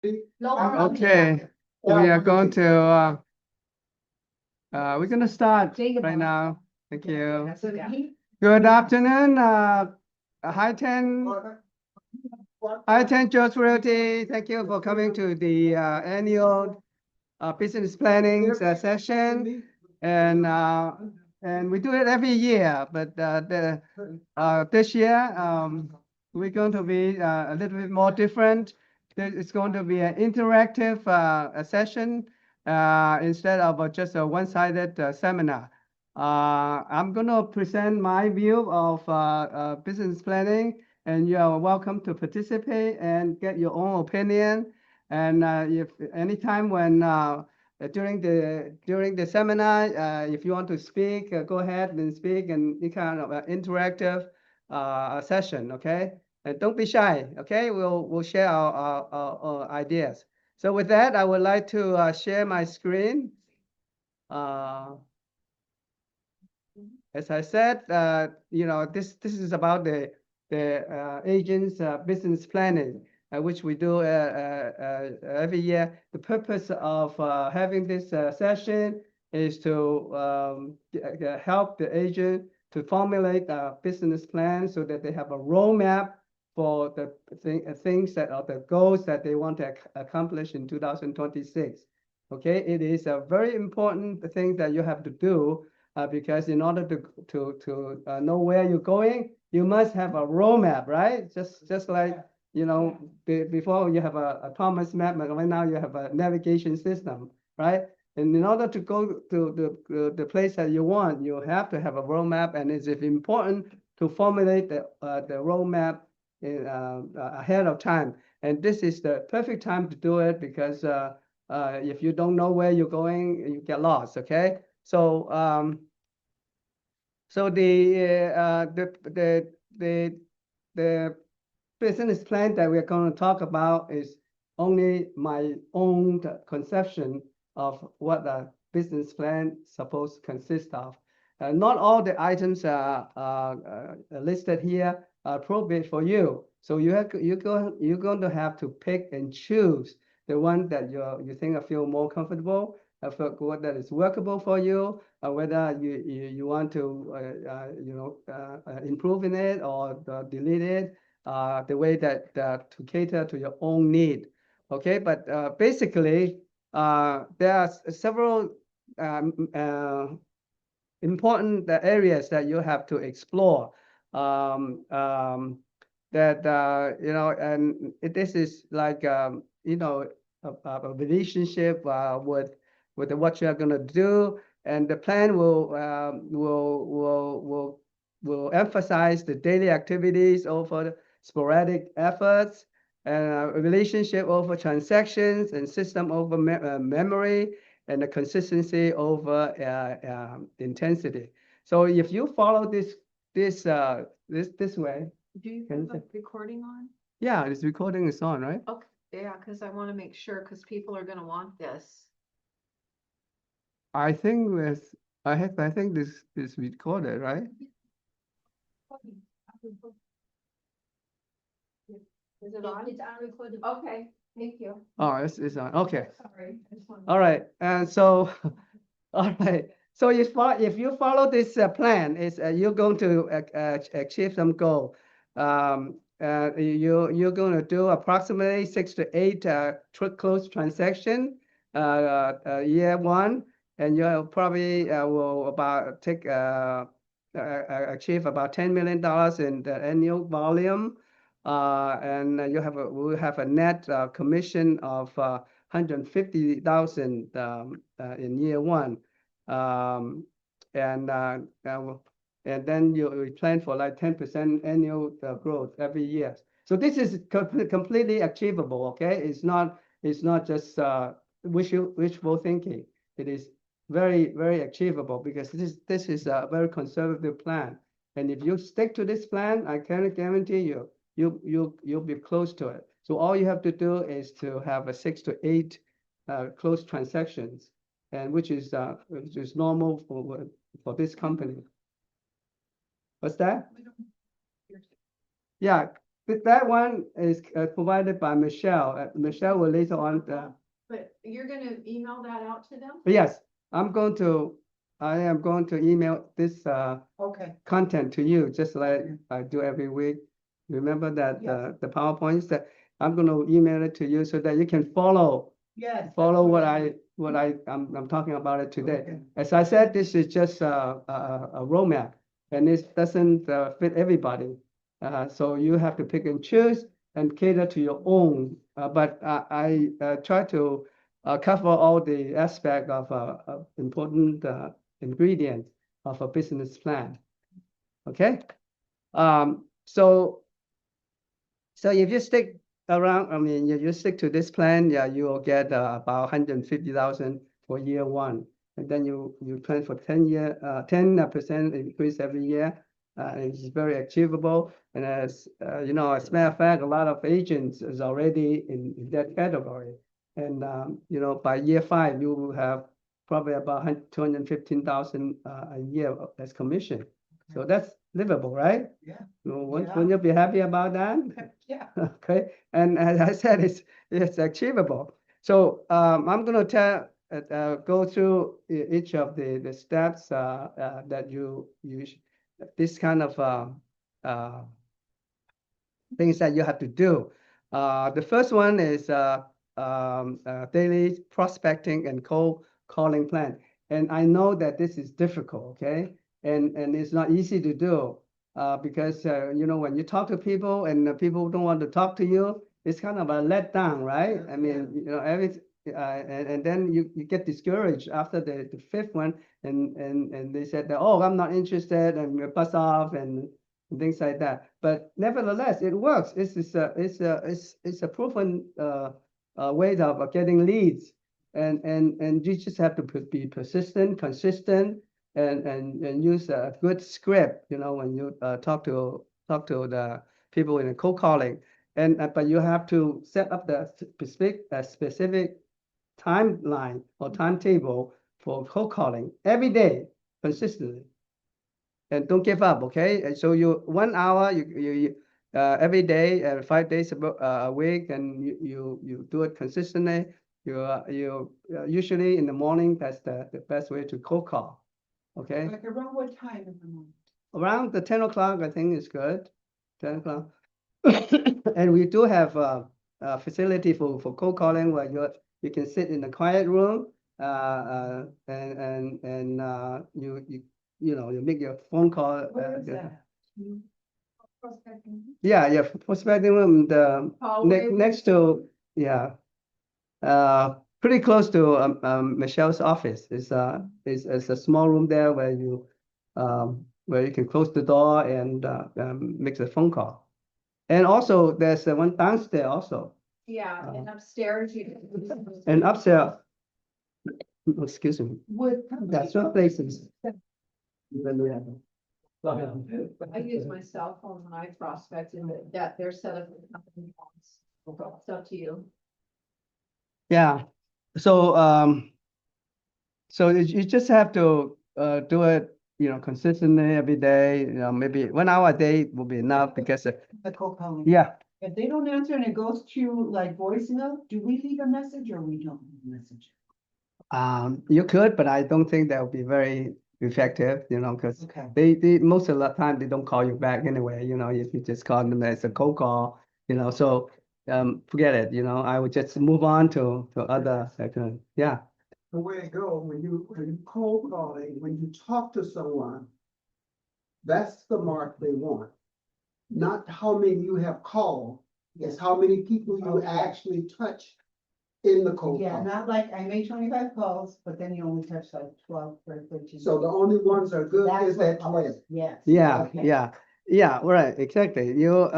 Okay, we are going to we're going to start right now. Thank you. Good afternoon, Hi-10 George Realty. Thank you for coming to the annual business planning session, and we do it every year. But this year we're going to be a little bit more different. It's going to be an interactive session instead of just a one-sided seminar. I'm going to present my view of business planning, and you are welcome to participate and get your own opinion. And if anytime when during the seminar, if you want to speak, go ahead and speak, and it kind of an interactive session. Okay, and don't be shy. Okay, we'll share our ideas. So with that, I would like to share my screen. As I said, this is about the agent's business planning, which we do every year. The purpose of having this session is to help the agent to formulate a business plan so that they have a roadmap for the things that are the goals that they want to accomplish in 2026. Okay, it is a very important thing that you have to do. Because in order to know where you're going, you must have a roadmap, right? Just like, before you have a Thomas map, but right now you have a navigation system, right? And in order to go to the place that you want, you have to have a roadmap, and it's important to formulate the roadmap ahead of time. And this is the perfect time to do it because if you don't know where you're going, you get lost. Okay, so the business plan that we're going to talk about is only my own conception of what a business plan is supposed to consist of. Not all the items are listed here are appropriate for you. So you're going to have to pick and choose the one that you think I feel more comfortable, what that is workable for you, whether you want to improve in it or delete it, the way that to cater to your own need. Okay, but basically there are several important areas that you have to explore. And this is like a relationship with what you are going to do, and the plan will emphasize the daily activities over sporadic efforts, and a relationship over transactions, and system over memory, and the consistency over intensity. So if you follow this way. Do you have the recording on? Yeah, this recording is on, right? Okay, yeah, because I want to make sure, because people are going to want this. I think this is recorded, right? Is it on? It's on recorded. Okay, thank you. Oh, it's on. Okay. Sorry. All right, and so, all right. So if you follow this plan, you're going to achieve some goal. You're going to do approximately 6 to 8 close transaction year one, and you'll probably will about achieve about $10 million in the annual volume, and we'll have a net commission of 150,000 in year one, and then you plan for like 10% annual growth every year. So this is completely achievable. Okay, it's not just wishful thinking. It is very, very achievable because this is a very conservative plan. And if you stick to this plan, I can guarantee you'll be close to it. So all you have to do is to have a 6 to 8 closed transactions, and which is normal for this company. What's that? Yeah, that one is provided by Michelle. Michelle will later on, But you're gonna email that out to them? yes, I am going to email this, Okay. content to you, just like I do every week. Remember that, Yes. the PowerPoints that I'm gonna email it to you so that you can follow Yes. follow I'm talking about it today. Okay. As I said, this is just a roadmap, and it doesn't fit everybody. So you have to pick and choose and cater to your own. But I try to cover all the aspect of important ingredients of a business plan. Okay? So if you stick around, I mean, if you stick to this plan, yeah, you will get about 150,000 for year one. And then you plan for 10% increase every year. It's very achievable. And as you know, as a matter of fact, a lot of agents is already in that category. And you know, by year 5, you will have probably about 215,000 a year as commission. So that's livable, right? Yeah. Wouldn't you be happy about that? Yeah. Okay, and as I said, it's achievable. So I'm gonna go through each of the steps that you this kind of things that you have to do. The first one is daily prospecting and cold calling plan. And I know that this is difficult, okay? And it's not easy to do because, you know, when you talk to people and the people don't want to talk to you, it's kind of a letdown, right? I mean, you know, and then you get discouraged after the fifth one and they said that, oh, I'm not interested, and you buzz off and things like that. But nevertheless, it works. It's a proven way of getting leads, and you just have to be persistent, consistent, and use a good script. You know, when you talk to the people in the cold calling, and but you have to set up the specific timeline or timetable for cold calling every day consistently. And don't give up, okay? And so you 1 hour, you every day, 5 days a week, and you do it consistently. You usually in the morning, that's the best way to cold call, okay? Like around what time in the morning? Around the 10 o'clock, I think is good. 10 o'clock. And we do have a facility for cold calling where you can sit in a quiet room and you know, you make your phone call. Where is that? Prospecting? Yeah, prospecting room, the Hallway. next to, yeah, pretty close to Michelle's office. It's a small room there where you can close the door and make the phone call. And also there's one downstairs also. Yeah, and upstairs you. And upstairs, excuse me, Would. there's some places. I use my cell phone when I prospect and that they're set up. in company phones. It's up to you. Yeah, so so you just have to do it, you know, consistently every day. You know, maybe 1 hour a day will be enough because The cold calling. yeah. If they don't answer and it goes to like voicemail, do we leave a message or we don't leave a message? You could, but I don't think that would be very effective, you know, because Okay. they most of the time they don't call you back anyway, you know, if you just call them as a cold call, you know, so forget it, you know, I would just move on to other second. Yeah. The way it goes, when you cold calling, when you talk to someone, that's the mark they want. Not how many you have called, it's how many people you Okay. actually touch in the cold Yeah, call. not like I made 25 calls, but then you only touch like 12 or 13. So the only ones that are good That's is that what- 12. Yes. Yeah, Okay. yeah, right, exactly. You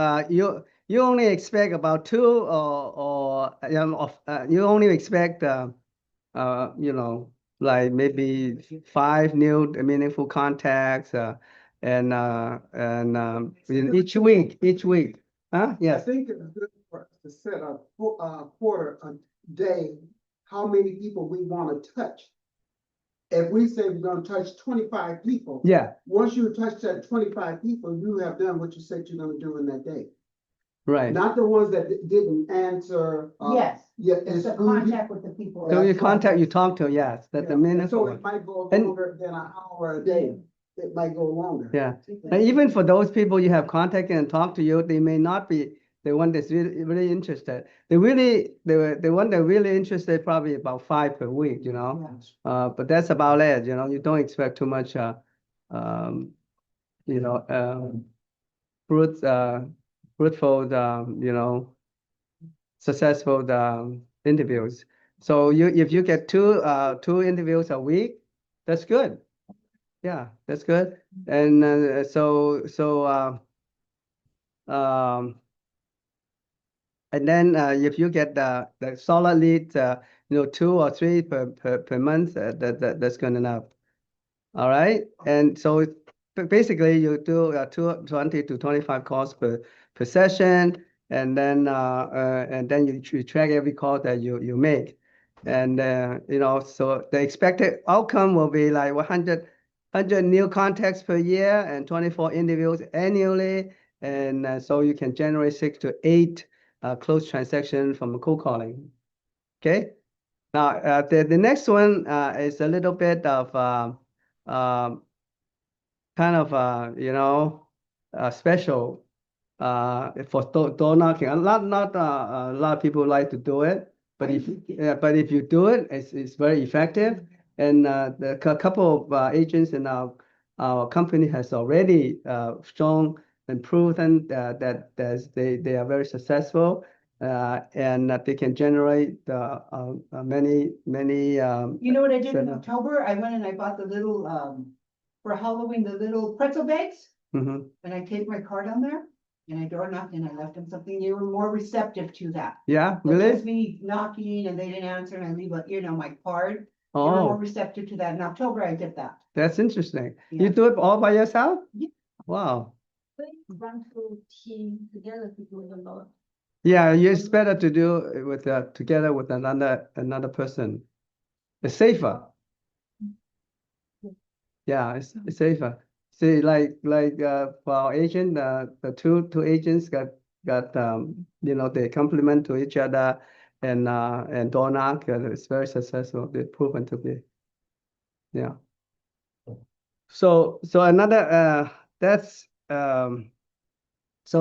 only expect about 2 or you know, you only expect you know, like maybe 5 new meaningful contacts and in each week. Huh? I Yes. think it's good for us to set a quarter a day, how many people we want to touch. If we say we're gonna touch 25 people. Yeah. Once you touch that 25 people, you have done what you said you're gonna do in that day. right. not the ones that didn't answer. Yes, Yeah, it's the exclude you. contact with the people. So you That's why- contact, you talk to, yes, that's the Yeah, minute. so it might go And- longer than an hour a day. It might go longer. Yeah, and even for those people you have contacted and talked to you, they may not be the one that's really interested. The one that really interested probably about 5 per week, you know? But that's about it, you know, you don't expect too much, um, you know, fruit, fruitful, you know, successful, interviews. So if you get two interviews a week, that's good. Yeah, that's good. And and then if you get the solid lead, you know, 2 or 3 per month, that's good enough. All right, and so basically you do 20 to 25 calls per session, and then you track every call that you make, and you know, so the expected outcome will be like 100 new contacts per year and 24 interviews annually, and so you can generate 6 to 8 closed transactions from cold calling. Okay. Now the next one is a little bit of um, kind of you know, special for door knocking. A lot of people like to do it, but but if you do it, it's very effective. And the couple of agents in our company has already shown and proven they are very successful, and that they can generate many. You know what I did in Seven. October? I went and I bought the little, for Halloween, the little pretzel bags. Mhm. And I taped my card on there and I door knocked and I left them something. They were more receptive to that. Yeah, Than really? just me knocking and they didn't answer and I leave, you know, my card. They were more Oh, receptive to that. In October, I did that. that's interesting. Yeah. You do it all by yourself? Yeah. Wow. Run through team together to do it a lot. Yeah, it's better to do it with together with another person. It's safer. Yeah, it's safer. See, for our agent, the two agents got you know, they complement to each other, and door knock, it's very successful. They've proven to be. Yeah. So another that's so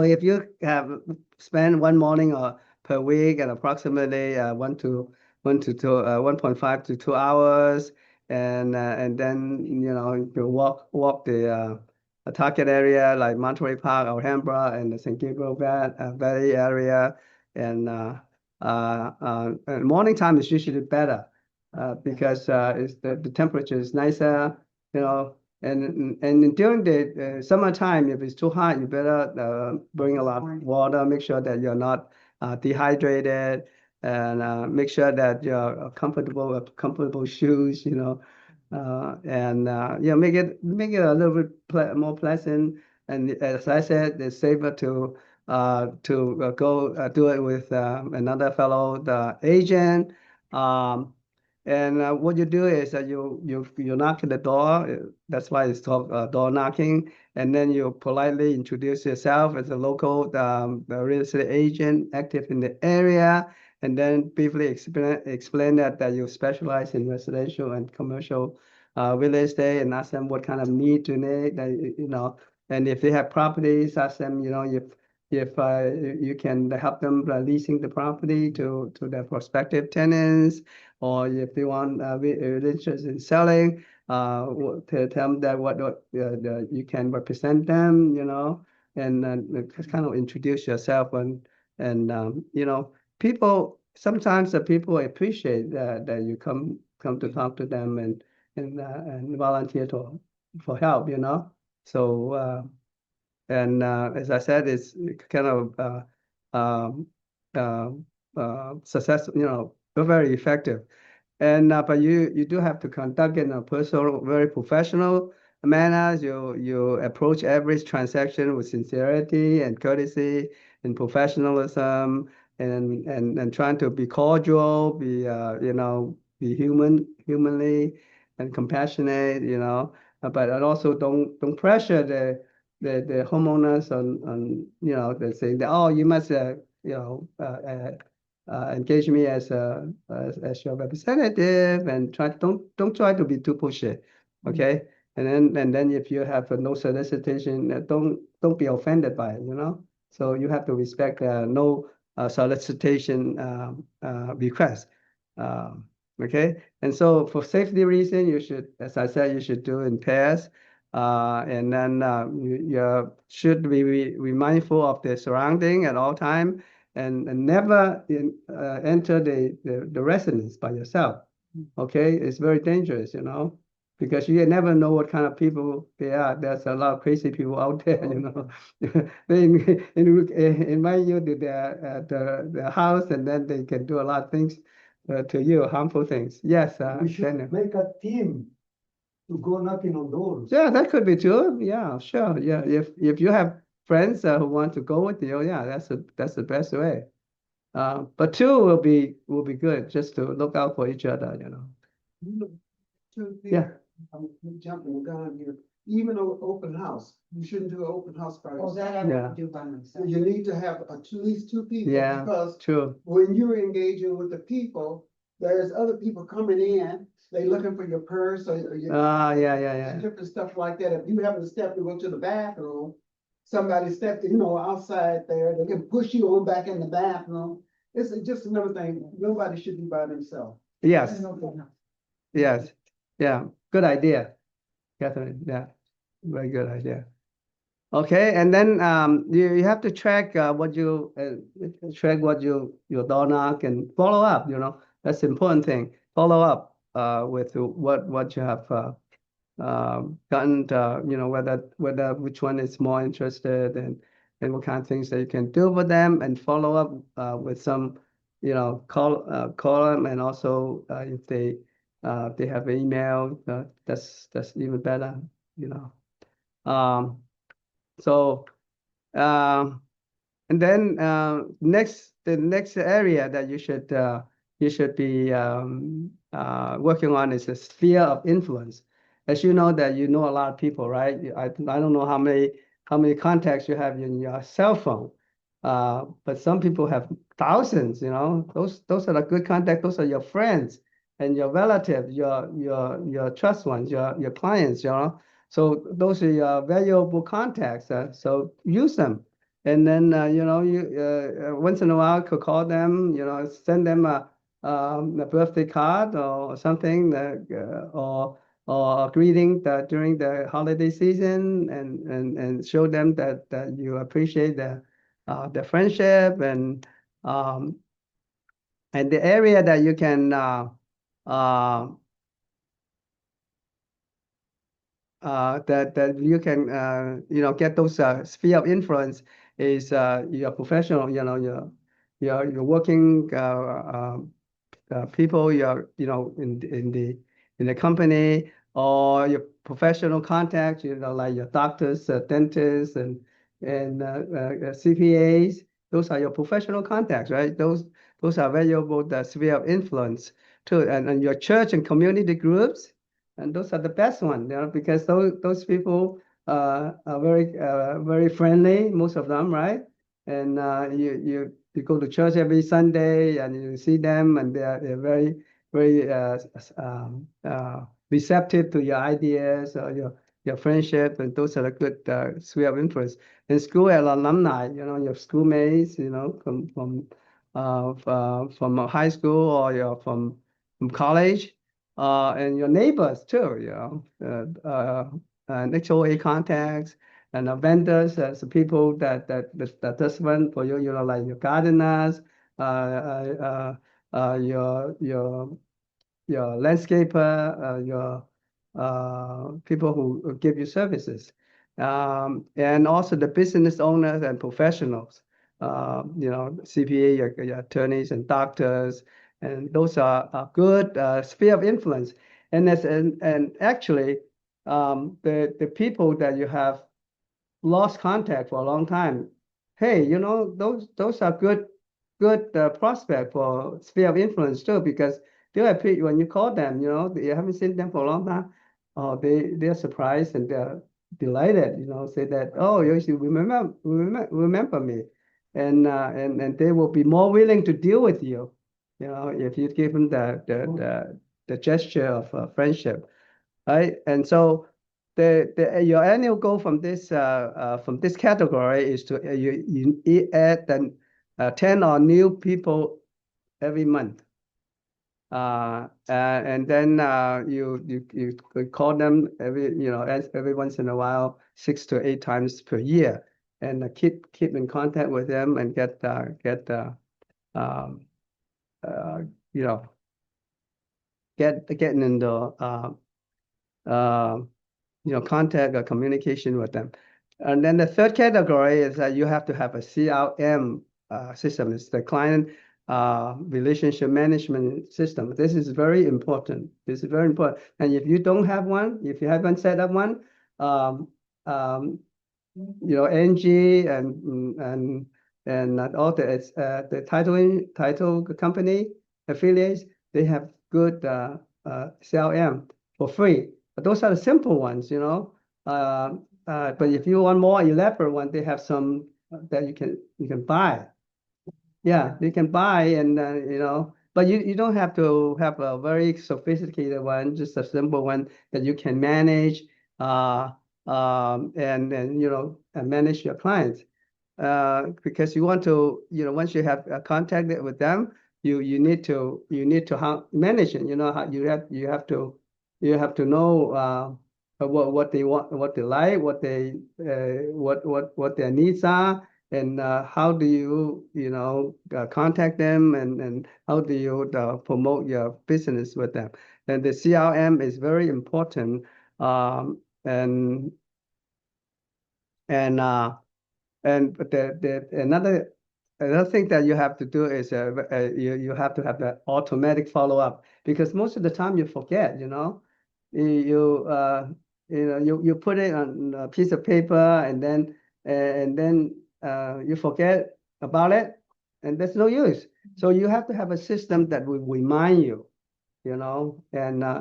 if you have spend one morning or per week and approximately 1.5 to 2 hours, and then you know, you walk the target area like Monterey Park, Alhambra, and the San Gabriel Valley area, and morning time is usually better because the temperature is nicer, you know. And during the summertime, if it's too hot, you better bring a lot of water. Make sure that you're not dehydrated, and make sure that you're comfortable with comfortable shoes. You know, and yeah, make it a little bit more pleasant. And as I said, it's safer to go do it with another fellow the agent. Um, and what you do is that you knock at the door. That's why it's called door knocking. And then you politely introduce yourself as a local real estate agent active in the area. And then briefly explain that you specialize in residential and commercial real estate, and ask them what kind of need do they, you know. And if they have properties, ask them, you know, if you can help them leasing the property to their prospective tenants, or if they want interest in selling, to tell them that what you can represent them, you know, and just kind of introduce yourself, and you know, sometimes the people appreciate that you come to talk to them, and volunteer for help, you know. So and as I said, it's kind of uh, successful, you know, very effective. And but you do have to conduct in a personal, very professional manner. You approach every transaction with sincerity and courtesy and professionalism, and trying to be cordial, be you know, be humanly and compassionate, you know. But also don't pressure the homeowners on they say that, oh, you must engage me as your representative and don't try to be too pushy, okay? And then if you have no solicitation, don't be offended by it, So you have to respect no solicitation request. Okay, and so for safety reason, you should, as I said, you should do in pairs. And then you should be mindful of the surrounding at all time and never enter the residence by yourself. Okay, it's very dangerous, because you never know what kind of people they are. There's a lot of crazy people out there, They invite you to their house, and then they can do a lot of things to you, harmful things. Yes, We should Daniel. make a team to go knocking on doors. Yeah, that could be too. Yeah, sure. Yeah, if you have friends who want to go with you, yeah, that's the best way. But two will be good, just to look out for each other, Yeah. I'm jumping the gun here. Even open house, you shouldn't do an open house by Oh, yourself. that I Yeah. would do by myself. You need to have at least two people. Yeah. Because True. when you're engaging with the people, there's other people coming in, they looking for your purse or your. Yeah. Different stuff like that. If you happen to step to go to the bathroom, somebody stepped, outside there, they can push you on back in the bathroom. It's just another thing. Nobody should be by themselves. Yes. Yes. Yeah. Good idea. Catherine. Yeah. Very good idea. Okay, and then you have to track what you your door knock and follow up. That's the important thing. Follow up with what you have gotten. Whether which one is more interested and what kind of things that you can do for them, and follow up with some call them, and also if they have an email, that's even better. Um, so, and then the next area that you should be working on is the sphere of influence. As you know that a lot of people, right? I don't know how many contacts you have in your cell phone, but some people have thousands. Those are the good contacts. Those are your friends and your relatives, your trust ones, your clients. So those are your valuable contacts. So use them, and then you once in a while could call them. Send them a birthday card or something, or a greeting during the holiday season, and show them that you appreciate the friendship, and the area that you can that you can get those sphere of influence is your professional, your working people, in the company, or your professional contacts, like your doctors, dentists, and CPAs. Those are your professional contacts, right? Those are valuable, the sphere of influence too, and your church and community groups. And those are the best ones, because those people are very friendly, most of them, right? And you go to church every Sunday and you see them, and they're very receptive to your ideas or your friendship, and those are a good sphere of influence. In school, and alumni, your schoolmates, from high school, or from college. And your neighbors too, and HOA contacts and vendors, as people that does run for you, like your gardeners, your landscaper, your people who give you services, and also the business owners and professionals, CPA, your attorneys and doctors, and those are a good sphere of influence. And actually, the people that you have lost contact for a long time, hey, those are good prospect for sphere of influence too, because when you call them, you haven't seen them for a long time. Oh, they're surprised, and delighted, say that, oh, you should remember me. And they will be more willing to deal with you, if you give them the gesture of friendship, right? And so your annual goal from this category is to you add then 10 or new people every month. And then you could call them every once in a while, 6 to 8 times per year, and keep in contact with them and um, uh, you know getting into contact or communication with them. And then the third category is that you have to have a CRM system. It's the client relationship management system. This is very important. This is very important. And if you don't have one, if you haven't set up one, NG and all the title company affiliates, they have good CRM for free. But those are the simple ones, but if you want more elaborate one, they have some that you can buy. Yeah, you can buy, and but you don't have to have a very sophisticated one, just a simple one that you can manage and manage your clients. Because you want to, once you have contacted with them, you need to manage it. How you have to know what they want, what they like, what their needs are, and how do you contact them, and how do you promote your business with them. And the CRM is very important. And and uh, but another thing that you have to do is you have to have the automatic follow-up, because most of the time you forget, you you put it on a piece of paper, and then you forget about it, and there's no use. So you have to have a system that will remind you, and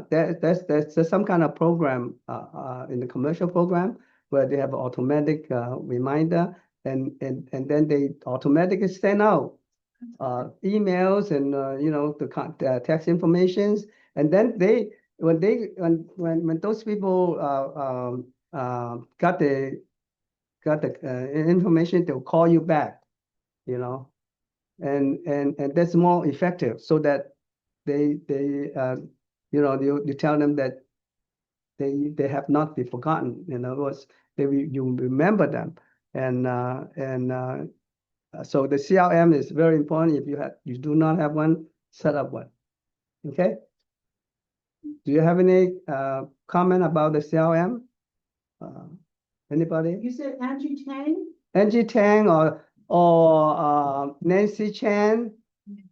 there's some kind of program in the commercial program where they have an automatic reminder, and then they automatically send out emails and the text informations, and then when those people got the information, they'll call you back, and that's more effective, so that they you tell them that they have not been forgotten. In other words, you remember them, and so the CRM is very important. If you do not have one, set up one. Okay. Do you have any comment about the CRM? Anybody? You said Angie Tang? Angie Tang or Nancy Chan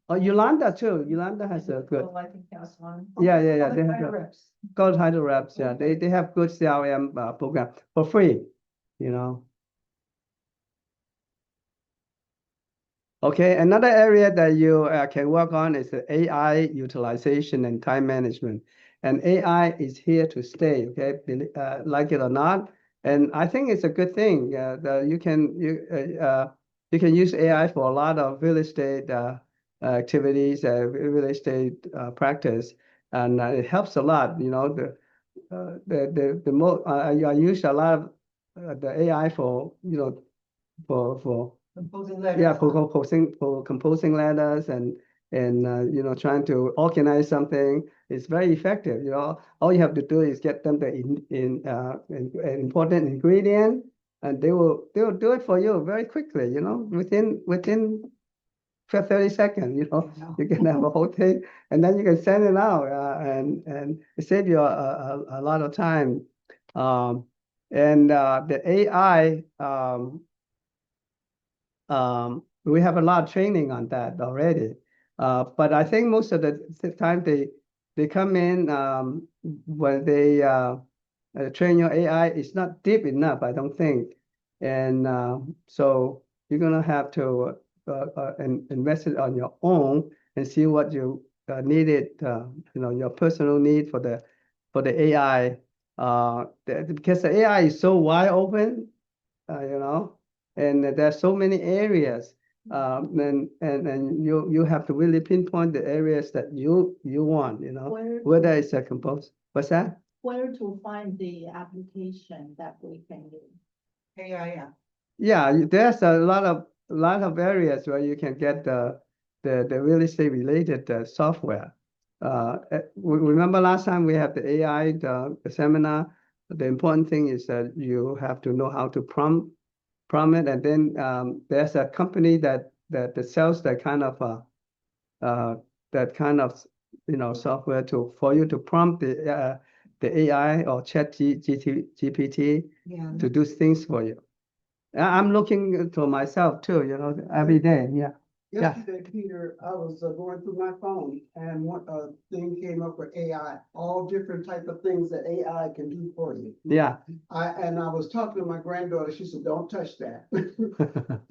or Yolanda too. Yolanda has a good. Oh, I think that's one. Yeah. They Like have higher a reps. gold title reps. Yeah, they have good CRM program for free. Okay, another area that you can work on is the AI utilization and time management. And AI is here to stay, okay, like it or not. And I think it's a good thing. You can use AI for a lot of real estate activities, real estate practice, and it helps a lot. I use a lot of the AI for for Composing letters. yeah, for composing letters, and trying to organize something. It's very effective. All you have to do is get them the important ingredient, and they will do it for you very quickly. Within 30 seconds. You can have a whole thing, and then you can send it out, and it save you a lot of time. And the AI. We have a lot of training on that already. But I think most of the time they come in when they train your AI, it's not deep enough, I don't think. And so you're gonna have to invest it on your own and see what you needed, your personal need for the AI Because the AI is so wide open, you know, and there's so many areas. And you have to really pinpoint the areas that you want, you know, whether it's a compose. What's that? Where to find the application that we can use? AI. Yeah, there's a lot of areas where you can get the real estate related software. Remember last time we had the AI the seminar. The important thing is that you have to know how to prompt it, and then there's a company that sells that kind of software for you to prompt the AI or GPT Yeah. to do things for you. I'm looking to myself too, you know, every day. Yeah. Yeah. Yesterday, Peter, I was going through my phone and one thing came up with AI, all different type of things that AI can do for you. Yeah. I was talking to my granddaughter, she said, don't touch that.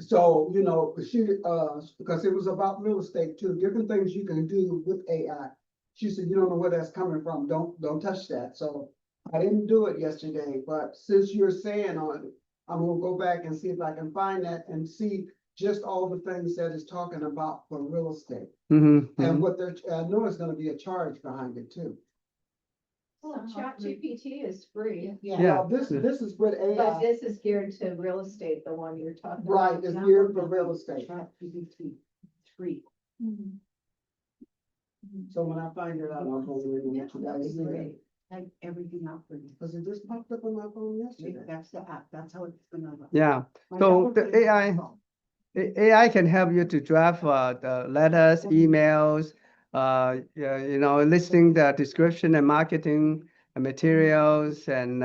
So, you know, because it was about real estate too, different things you can do with AI. She said, you don't know where that's coming from, don't touch that. So I didn't do it yesterday, but since you're saying on it, I'm gonna go back and see if I can find that and see just all the things that it's talking about for real estate. And what I know is gonna be a charge behind it too. Well, ChatGPT is free, Yeah. Well, this is with but AI, this is geared to real estate, the one you're talking about. right, it's geared for real estate. ChatGPT, it's free. Mhm. So when I find it out, I'm gonna let you guys see it. Type everything out for you. Cause it just popped up on my phone yesterday. That's the app, that's how it's gonna look. Yeah. My So daughter the put it on AI her phone. AI can help you to draft the letters, emails, yeah, you know, listing the description and marketing materials, and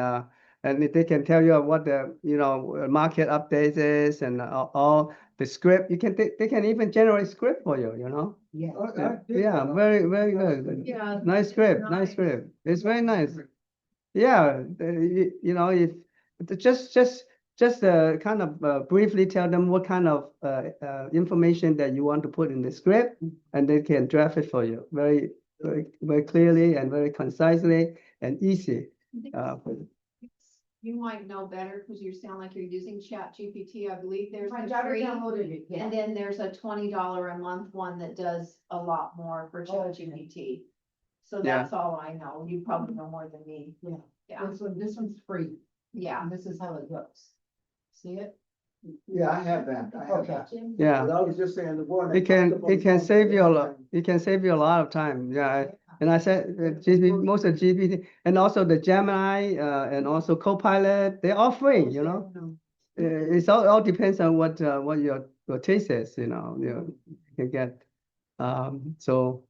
they can tell you what the market updates is, and all the script. They can even generate script for you, you know. Yeah. I did Yeah, that. very good. Yeah. Nice script, nice script. It's very nice. Yeah, you know, if just kind of briefly tell them what kind of information that you want to put in the script, and they can draft it for you very clearly and very concisely and easy. You might know better because you sound like you're using ChatGPT. I believe there's My a daughter free, downloaded it, yeah. and then there's a $20 a month one that does a lot more for Oh, okay. ChatGPT. So Yeah. that's all I know. You probably know more than me. Yeah. Yeah. This one's free, Yeah. and this is how it looks. See it? Yeah, I have that, I have Okay. that. Yeah. But I was just saying the one. that It can popped up on the phone save you a lot. yesterday. It can save you a lot of time. Yeah. And I said most of GPT and also the Gemini and also Copilot, they're all free, you know. It's all depends on what your taste is, you know. You can get so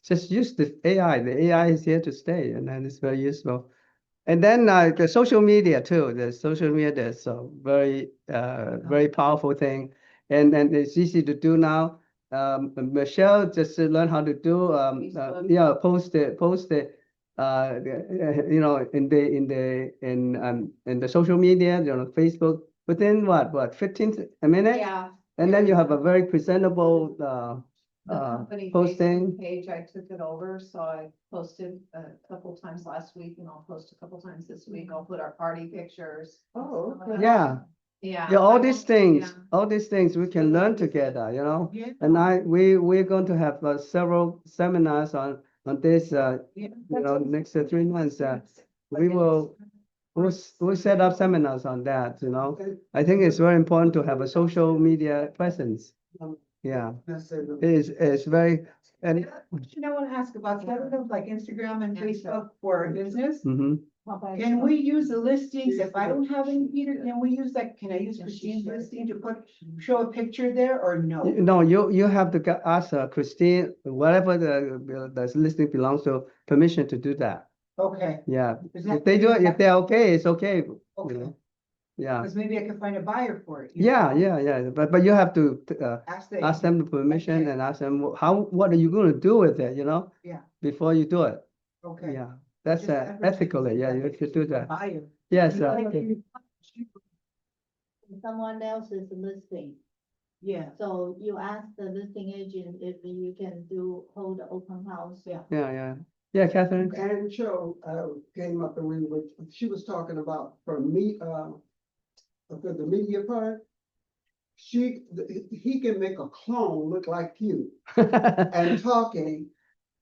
just use the AI. The AI is here to stay, and then it's very useful. And then the social media too. The social media is a very powerful thing, and it's easy to do now. Michelle just learned how to do Facebook. post it you know in the social media, you know, Facebook within what 15 a minute, Yeah. and then you have a very presentable The company posting. Facebook page, I took it over, so I posted a couple times last week and I'll post a couple times this week. I'll put our party pictures. Oh, okay. Yeah. Yeah. Yeah, I want- all these things we can learn together, you know. Yeah. And we're going to have several seminars on this, you know, next 3 months. We'll set up seminars on that, you know. I think it's very important to have a social media presence. Yeah, That's it. it's very, and Question I want to ask about, setting up like Instagram and Facebook for a business. mhm. Can we use the listings, if I don't have any, Peter, can I use Christine's listing to show a picture there, or no? No, you have to ask Christine, whatever the listing belongs to, permission to do that. Okay, Yeah, Is if that- they do it, if they're okay, it's okay. You okay, know? Yeah, because maybe I could find a buyer for it. yeah, but you have to Ask them the permission Okay. and ask them what are you going to do with it, you know? Yeah. Before you do it. Okay. Yeah, that's Just advertise ethically, yeah, you should do that. Buyer. Yes, Someone else's listing. Yeah, So you ask the listing agent if you can hold the open house. yeah. yeah. Yeah, Catherine? And Cho, came up and she was talking about for me, for the media part. He can make a clone look like you and talking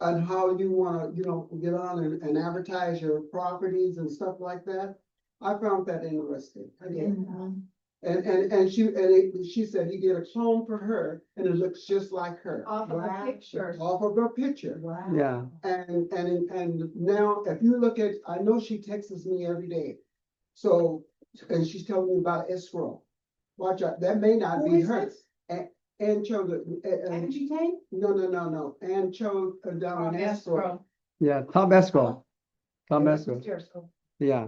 on how you wanna, get on and advertise your properties and stuff like that. I found that interesting. I did. Mhm. And she said he did a clone for her and it looks just like her. Off of a Wow. picture. Off of her picture. Wow. Yeah, And now if you look at, I know she texts me every day. So, and she's telling me about escrow. Watch out, that may not Who be is her. this? And Cho, Angie Tang? no. And Cho down in escrow. yeah, Tom Escrow. Tom Yeah, Escrow, upstairs. Oh, yeah.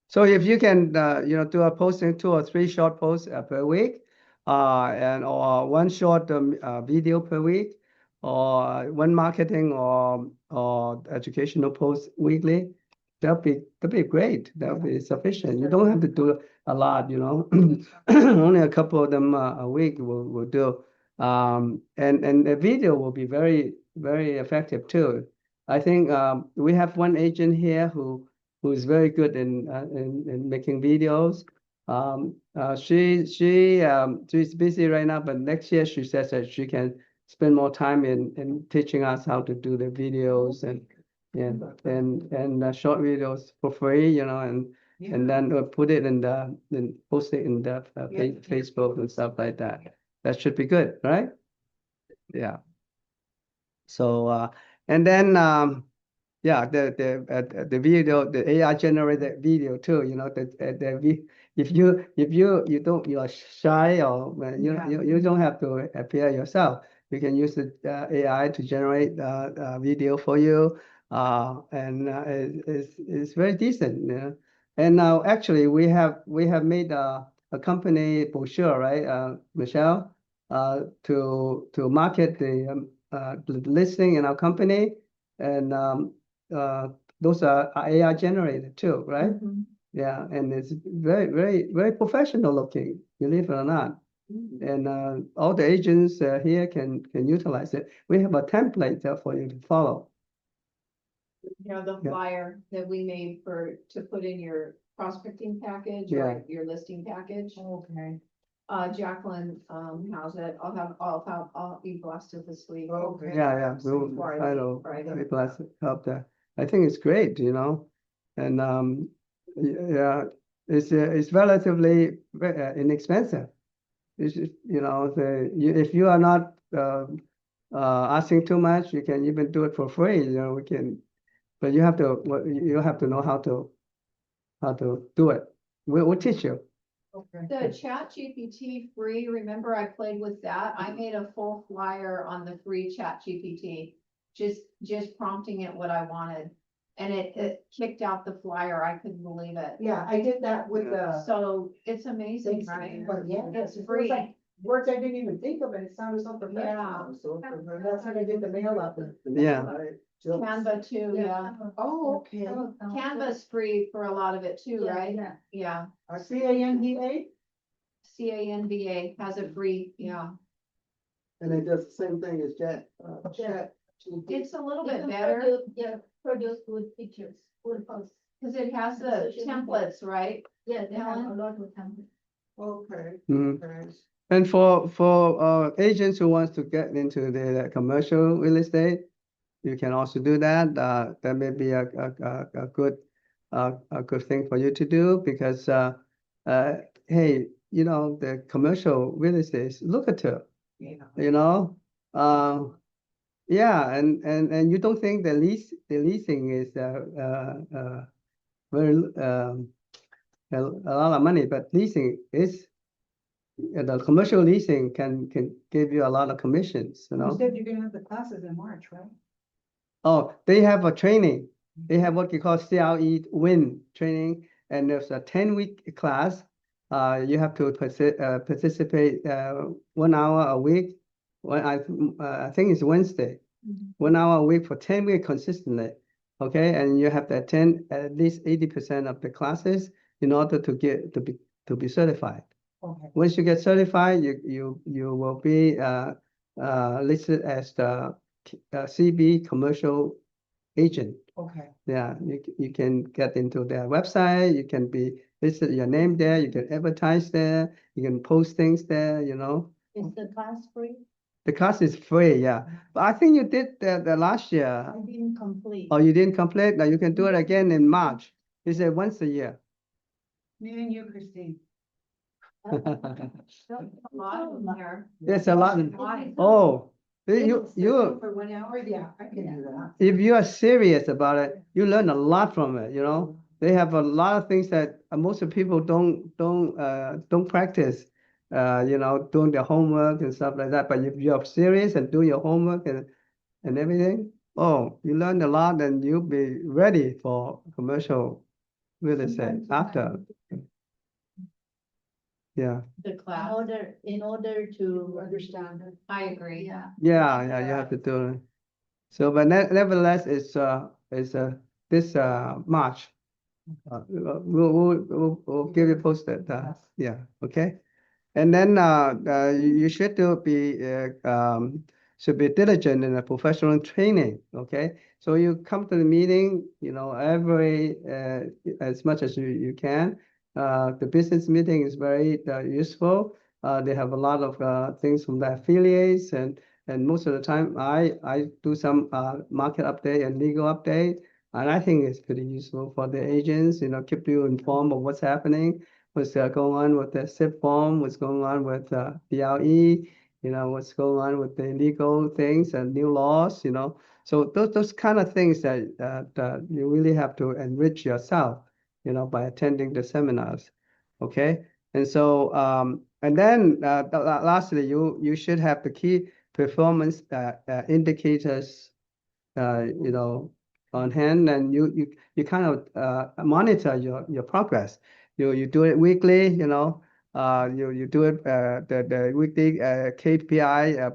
So if you can, do a posting 2 or 3 short posts per week, or 1 short video per week, or 1 marketing or educational post weekly, that'll be great. That'll be sufficient. You don't have to do a lot, only a couple of them a week will do. And the video will be very, very effective too. I think we have one agent here who is very good in making videos. She's busy right now, but next year she says that she can spend more time in teaching us how to do the videos and short videos for free, and then put it post it in the Facebook and stuff like that. That should be good, right? Yeah. So and then yeah, the video, the AI generated video too, if you don't, you're shy or you don't have to appear yourself. You can use the AI to generate video for you, and it's very decent. And now actually we have made a company brochure, right, Michelle, to market the listing in our company, and those are AI generated too, right? Mhm. Yeah, and it's very, very, very professional looking, believe it or not. And all the agents here can utilize it. We have a template there for you to follow. The Yeah. flyer that we made to put in your prospecting package Yeah. or your listing package. Okay. Jacqueline, has it. I'll be blessed with this week. Okay. Yeah, we'll Before try I to leave Friday. be blessed to help that. I think it's great, and yeah, it's relatively inexpensive. It's just, if you are not asking too much, you can even do it for free. We can, but you have to know how to do it. We'll teach you. Okay. The Chat GPT free, remember I played with that? I made a full flyer on the free Chat GPT, just prompting it what I wanted. And it kicked out the flyer. I couldn't believe it. Yeah, I did that with the. So it's amazing, right? But yeah, It's it was free. like words I didn't even think of, and it sounded so professional. So that's how I did the mail up. Yeah. Canva too, yeah. Oh, okay. Canva's free for a lot of it too, right? Yeah. CANVA? CANVA has a free, yeah. And it does the same thing as Chat. It's a little bit better Produce good pictures, good posts. because it has the templates, right? Yeah, they have a Ellen? lot of templates. Okay, Mhm. okay. And for agents who wants to get into the commercial real estate, you can also do that. That may be a good thing for you to do because hey, the commercial real estate is lucrative. Yeah, and you don't think the leasing is very a lot of money, but leasing is the commercial leasing can give you a lot of commissions, You said you're gonna have the classes in March, right? Oh, they have a training. They have what you call CRE WIN training, and there's a 10-week class. You have to participate 1 hour a week. I think it's Wednesday. 1 hour a week for 10 weeks consistently. Okay, and you have to attend at least 80% of the classes in order to be certified. Okay. Once you get certified, you will be listed as the CB commercial agent. Okay. Yeah, you can get into their website, you can visit your name there, you can advertise there, you can post things there, you know. Is the class free? The class is free, yeah. But I think you did the last year. I didn't complete. Oh, you didn't complete? Now you can do it again in March. It's once a year. Me and you, Christine. A lot in there. There's a lot. Why? Oh, you For 1 hour, yeah, I can do that. if you are serious about it, you learn a lot from it, you know. They have a lot of things that most of people don't practice, you know, doing their homework and stuff like that. But if you're serious and do your homework and everything, oh, you learn a lot and you'll be ready for commercial real estate after. Yeah, The In class, order to understand. I agree. Yeah. yeah, you have to do it. So, but nevertheless, it's this March. We'll give you posted. Yeah, okay. And then you should be diligent in the professional training. Okay, so you come to the meeting, you know, every as much as you can. The business meeting is very useful. They have a lot of things from the affiliates and most of the time I do some market update and legal update. And I think it's pretty useful for the agents, you know, keep you informed of what's happening, what's going on with the SIP form, what's going on with BLE, you know, what's going on with the legal things and new laws, you know. So those kind of things that you really have to enrich yourself, you know, by attending the seminars, okay? And so, and then lastly, you should have the key performance indicators, you know, on hand, and you kind of monitor your progress. You do it weekly, you know. You do it the weekly KPI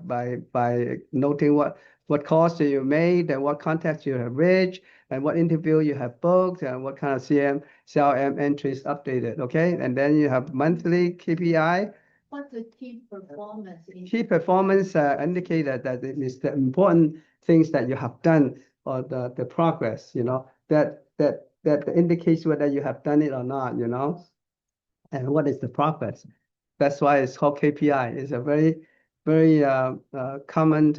by noting what calls you made and what contacts you have reached and what interview you have booked and what kind of CRM entries updated. Okay, and then you have monthly KPI. What's the key performance? Key performance indicator that it is the important things that you have done or the progress, you know, that indicates whether you have done it or not, you know, and what is the progress. That's why it's called KPI. It's a very common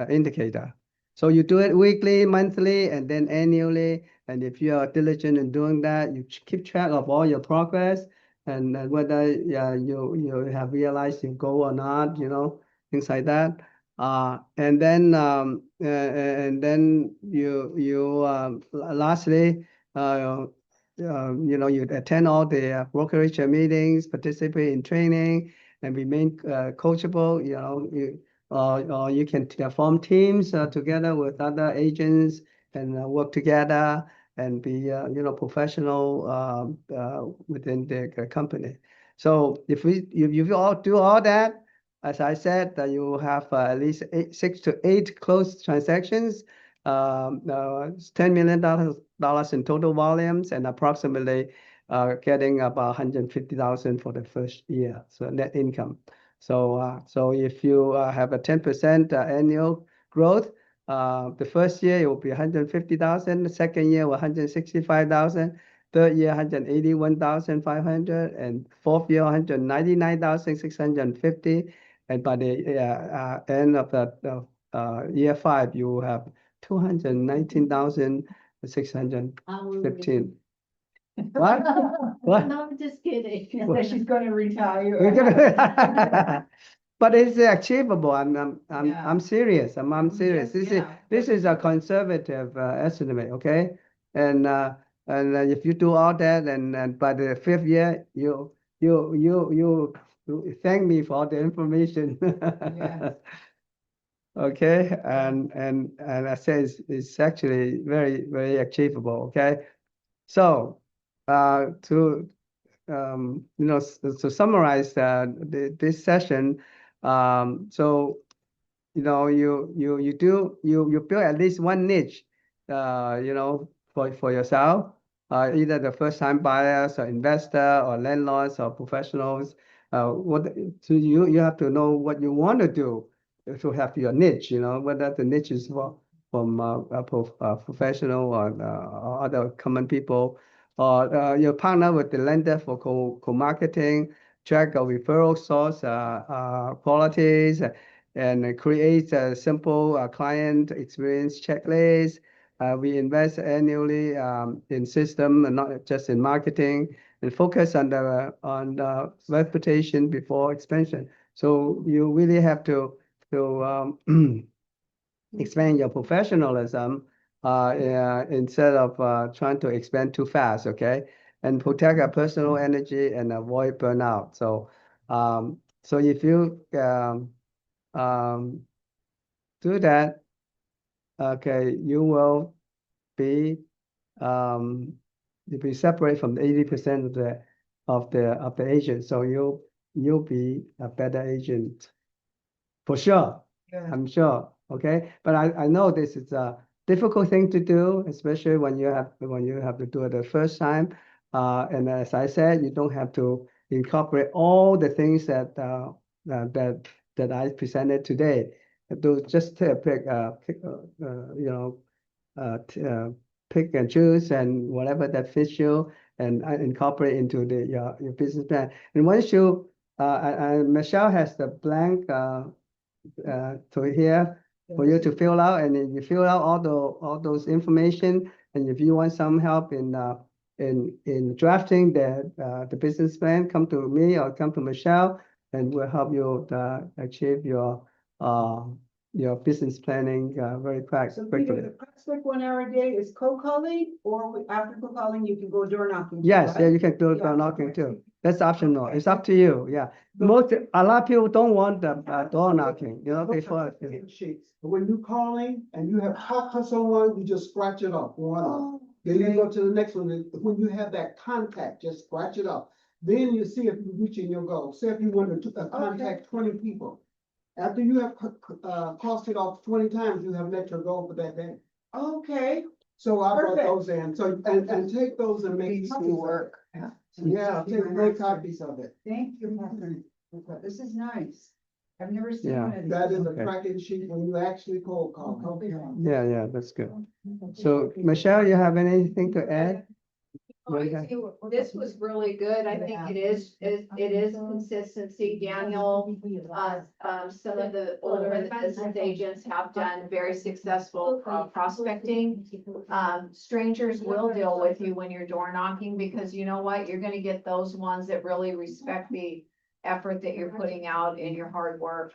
indicator. So you do it weekly, monthly, and then annually. And if you are diligent in doing that, you keep track of all your progress and whether you have realized your goal or not, you know, things like that. And then lastly, you know, you attend all the brokerage meetings, participate in training, and remain coachable. You know, or you can form teams together with other agents and work together and be you know, professional within the company. So if you all do all that, as I said, that you have at least 6 to 8 closed transactions, $10 million in total volumes, and approximately getting about 150,000 for the first year, so net income. So so if you have a 10% annual growth, the first year it will be 150,000, the second year 165,000, third year 181,500, and fourth year 199,650. And by the end of the year 5, you have 219,615. What? What? No, I'm just kidding. So she's gonna retire. We're gonna- But it's achievable. I'm Yeah. serious. I'm serious. This is a conservative estimate, okay? And if you do all that, and by the 5th year, you thank me for all the information. Yeah. Okay, and I say it's actually very achievable. Okay, so to you know, to summarize this session, so you know, you build at least one niche, you know, for yourself, either the first time buyers or investor or landlords or professionals. So you have to know what you want to do to have your niche, you know, whether the niche is professional or other common people. Or you partner with the lender for co-marketing, track a referral source qualities, and create a simple client experience checklist. We invest annually in system and not just in marketing, and focus on the reputation before expansion. So you really have to expand your professionalism instead of trying to expand too fast, okay? And protect our personal energy and avoid burnout. So if you do that, okay, you will be you'll be separate from 80% of the agent. So you'll be a better agent for sure. Yeah. I'm sure. Okay, but I know this is a difficult thing to do, especially when you have to do it the first time. And as I said, you don't have to incorporate all the things that I presented today. Do just pick pick and choose and whatever that fits you, and incorporate into your business plan. And once you Michelle has the blank to here for you to fill out, and then you fill out all those information. And if you want some help in drafting the business plan, come to me or come to Michelle, and we'll help you achieve your business planning very So Peter, quickly. the prospect 1 hour a day is cold calling, or after cold calling, you can go door knocking? too, Yes, yeah, right? you can do Yeah, door knocking okay. too. That's optional. Okay. It's up to you. Yeah, a lot of people don't want the door knocking. You know, they thought. Chicken sheets. But when you calling and you have talked to someone, you just scratch it off, one off. Oh, Then you okay. go to the next one, and when you have that contact, just scratch it off. Then you see if you're reaching your goal. Say if you want to contact 20 people. After you have crossed it off 20 times, you have met your goal for that day. Okay, So I brought Perfect. those in, so, and take those and make copies of it. Yeah, take copies of it. thank you, Catherine. Okay, this is nice. I've never seen Yeah. one of these. That is a Okay. tracking sheet when you actually cold call. Okay. Yeah, that's good. So Michelle, you have anything to add? This was really good. I think it is consistency. Daniel, some of the older in the business agents have done very successful prospecting. Strangers will deal with you when you're door knocking, because you know what? You're gonna get those ones that really respect the effort that you're putting out in your hard work.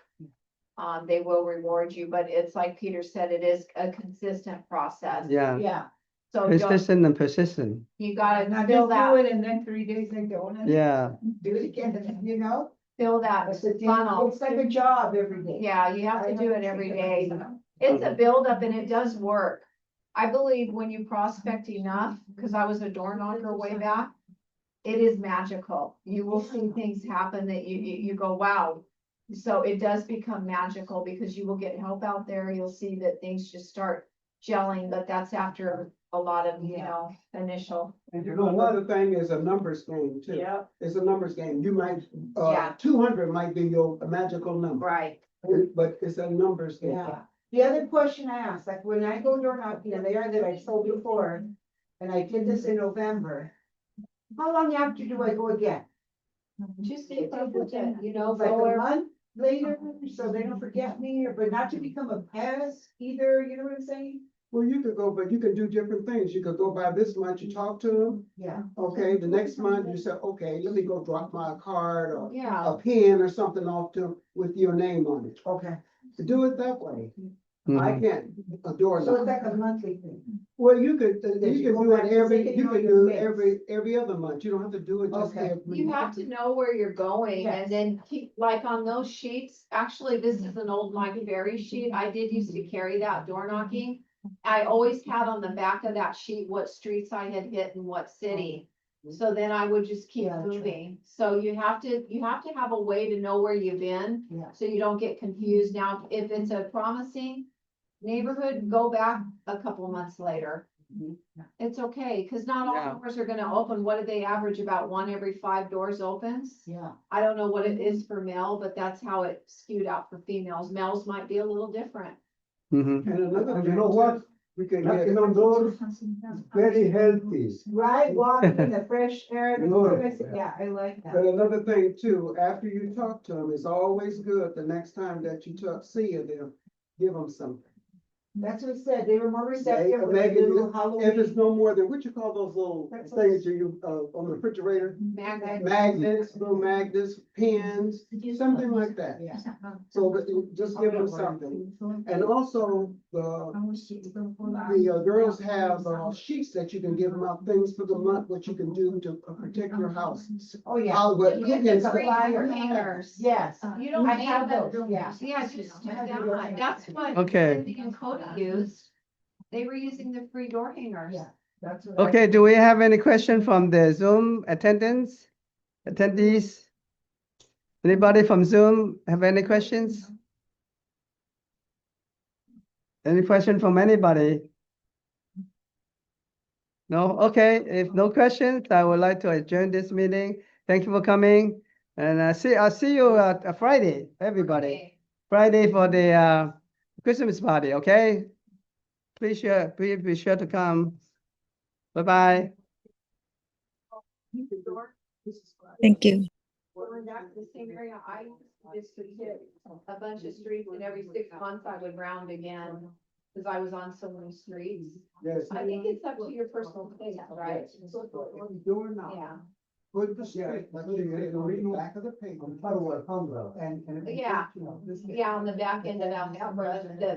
They will reward you, but it's like Peter said, it is a consistent process. Yeah, Yeah, So don't, persistent and persistent. you gotta and I fill just do that, it and then 3 days they don't. Yeah, Do it again, you know? fill that It's a funnel. it's like a job every day. Yeah, you have to do it every day. It's a buildup and it does work. I believe when you prospect enough, because I was a door knocker way back, it is magical. You will see things happen that you go, wow. So it does become magical because you will get help out there. You'll see that things just start gelling, but that's after a lot of, initial. And you know, another thing is a numbers game too. Yeah. It's a numbers game. You might, Yeah. 200 might be your magical number. Right. But it's a numbers game. Yeah. The other question I asked, like when I go door knocking, and they are that I sold before, and I did this in November, how long after do I go again? Just stay with it, Like go a month later, so they don't forget me, but not to become a pest either, you know what I'm saying? Well, you could go, but you can do different things. You could go by this month, you talk to them. Yeah. Okay, the next month you say, okay, let me go drop my card or Yeah. a pen or something off to, with your name on it. Okay, Do it that way. I Mhm. can't adore so it's that. like a monthly thing. Well, you could you go do back it and every, take it you on could your do face. every other month. You don't have to do it just Okay. every. You have to know where you're going Yes. and then keep, like on those sheets, actually, this is an old Mike Berry sheet. I did used to carry that door knocking. I always had on the back of that sheet what streets I had hit in what city. So then I would just keep Yeah, that's right. moving. So you have to have a way to know where you've been, Yeah. so you don't get confused. Now, if it's a promising neighborhood, go back a couple months later. It's okay, cause not Yeah. all doors are gonna open. What do they average? About 1 every 5 doors opens? Yeah. I don't know what it is for male, but that's how it skewed out for females. Males might be a little different. Mhm. And another And thing you know what? too, we can get, Knocking on doors is very healthy. Right, walking in the fresh air, Beautiful. yeah, I like but that. another thing too, after you talk to them, it's always good the next time that you see them, give them something. That's what we said, they were more receptive with the Maybe little if it's Halloween. no more than, what you call those little things you, on the refrigerator? Magnets, little magnets, pens, something like that. Yeah. So that you just give them something. And also, the girls have sheets that you can give them out, things for the month, what you can do to protect your house. Oh, yeah. How, what You you get can the free flyer. hangers. Yes. You don't I need have them. those, yeah. Yeah, just do that. That's what Okay. Cindy and Cody used. They were using the free door hangers. Yeah. That's what I- Okay, do we have any question from the Zoom attendees? Anybody from Zoom have any questions? Any question from anybody? No? Okay, if no questions, I would like to adjourn this meeting. Thank you for coming. And I'll see you Friday, everybody. Okay. Friday for the Christmas party, okay? Please be sure to come. Bye-bye. Thank you. Going back to the same area, I used to hit a bunch of streets and every 6 months I would round again. Cause I was on so many streets. Yes. I think it's up to your personal taste, right? What you doing now? Yeah. Put the street, like you did, on the back of the paper. I'm part of what comes out. And. Yeah. Yeah, on the back end of Alhambra, the